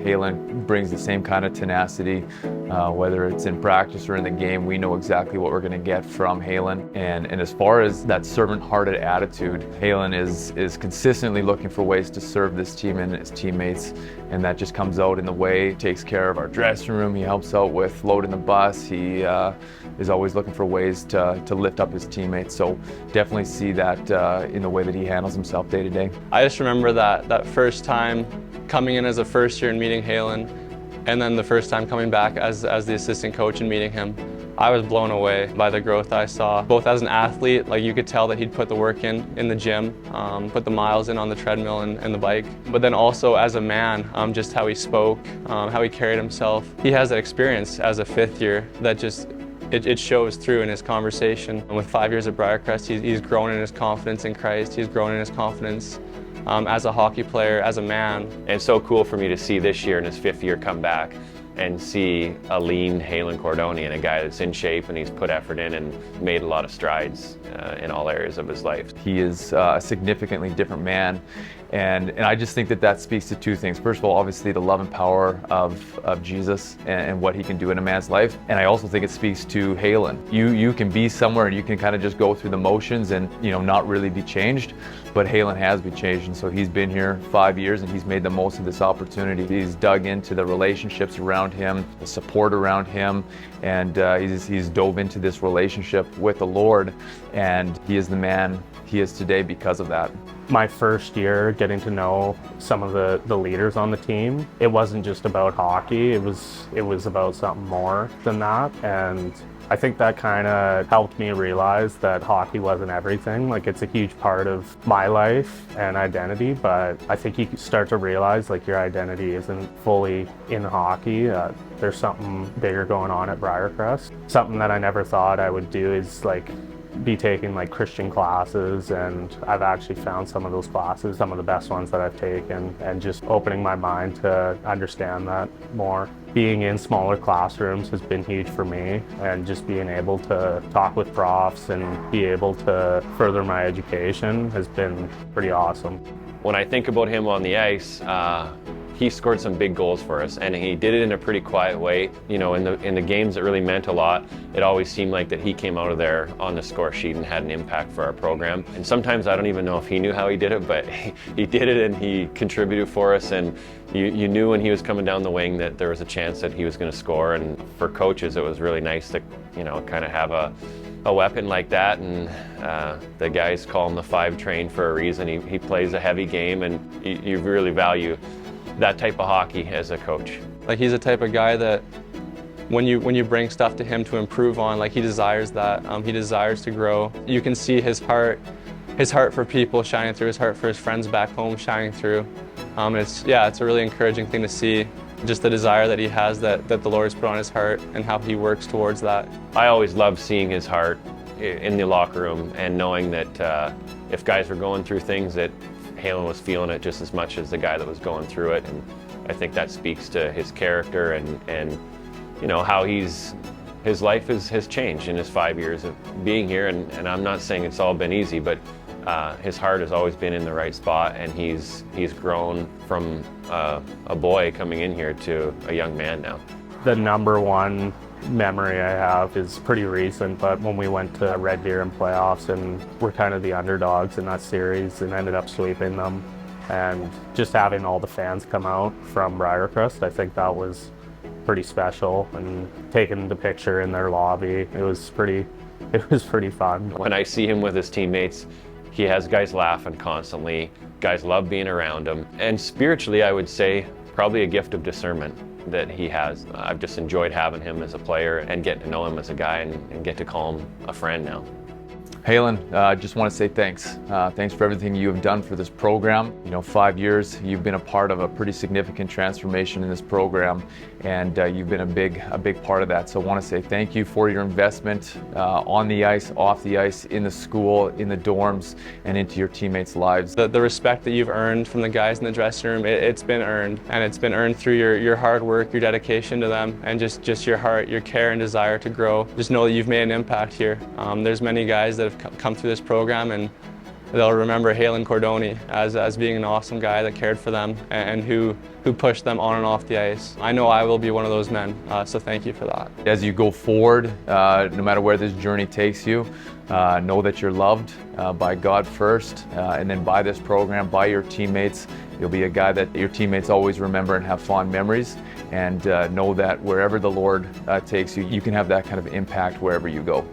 Halen brings the same kind of tenacity, whether it's in practice or in the game. We know exactly what we're going to get from Halen. And as far as that servant-hearted attitude, Halen is consistently looking for ways to serve this team and his teammates, and that just comes out in the way he takes care of our dressing room. He helps out with loading the bus. He is always looking for ways to lift up his teammates. So definitely see that in the way that he handles himself day to day. I just remember that first time coming in as a first year and meeting Halen, and then the first time coming back as the assistant coach and meeting him. I was blown away by the growth I saw. Both as an athlete, like you could tell that he'd put the work in the gym, put the miles in on the treadmill and the bike. But then also as a man, just how he spoke, how he carried himself. He has that experience as a fifth year that just, it shows through in his conversation. And with 5 years at Briercrest, he's grown in his confidence in Christ. He's grown in his confidence as a hockey player, as a man. And it's so cool for me to see this year in his fifth year come back and see a lean Halen Cordoni and a guy that's in shape and he's put effort in and made a lot of strides in all areas of his life. He is a significantly different man, and I just think that speaks to two things. First of all, obviously the love and power of Jesus and what he can do in a man's life, and I also think it speaks to Halen. You can be somewhere and you can kind of just go through the motions and not really be changed, but Halen has been changed, and so he's been here 5 years and he's made the most of this opportunity. He's dug into the relationships around him, the support around him, and he's dove into this relationship with the Lord, and he is the man he is today because of that. My first year getting to know some of the leaders on the team, it wasn't just about hockey, it was about something more than that, and I think that kind of helped me realize that hockey wasn't everything. Like, it's a huge part of my life and identity, but I think you start to realize like your identity isn't fully in hockey. There's something bigger going on at Briercrest. Something that I never thought I would do is like be taking like Christian classes, and I've actually found some of those classes some of the best ones that I've taken, and just opening my mind to understand that more. Being in smaller classrooms has been huge for me, and just being able to talk with profs and be able to further my education has been pretty awesome. When I think about him on the ice, he scored some big goals for us, and he did it in a pretty quiet way. In the games that really meant a lot, it always seemed like that he came out of there on the score sheet and had an impact for our program. And sometimes I don't even know if he knew how he did it, but he did it and he contributed for us, and you knew when he was coming down the wing that there was a chance that he was going to score. And for coaches, it was really nice to kind of have a weapon like that, and the guys call him the 5 train for a reason. He plays a heavy game, and you really value that type of hockey as a coach. Like, he's the type of guy that when you bring stuff to him to improve on, like, he desires that. He desires to grow. You can see his heart for people shining through, his heart for his friends back home shining through. It's a really encouraging thing to see, just the desire that he has, that the Lord has put on his heart, and how he works towards that. I always love seeing his heart in the locker room, and knowing that if guys were going through things, that Halen was feeling it just as much as the guy that was going through it. And I think that speaks to his character and how his life has changed in his 5 years of being here. And I'm not saying it's all been easy, but his heart has always been in the right spot, and he's grown from a boy coming in here to a young man now. The number one memory I have is pretty recent, but when we went to Red Deer in playoffs and we're kind of the underdogs in that series and ended up sweeping them, and just having all the fans come out from Briercrest, I think that was pretty special, and taking the picture in their lobby, it was pretty fun. When I see him with his teammates, he has guys laughing constantly, guys love being around him, and spiritually I would say probably a gift of discernment that he has. I've just enjoyed having him as a player and getting to know him as a guy, and get to call him a friend now. Halen, I just want to say thanks. Thanks for everything you have done for this program. 5 years, you've been a part of a pretty significant transformation in this program, and you've been a big part of that. So I want to say thank you for your investment on the ice, off the ice, in the school, in the dorms, and into your teammates' lives. The respect that you've earned from the guys in the dressing room, it's been earned, and it's been earned through your hard work, your dedication to them, and just your heart, your care and desire to grow. Just know that you've made an impact here. There's many guys that have come through this program, and they'll remember Halen Cordoni as being an awesome guy that cared for them and who pushed them on and off the ice. I know I will be one of those men, so thank you for that. As you go forward, no matter where this journey takes you, know that you're loved by God first, and then by this program, by your teammates. You'll be a guy that your teammates always remember and have fond memories, and know that wherever the Lord takes you, you can have that kind of impact wherever you go.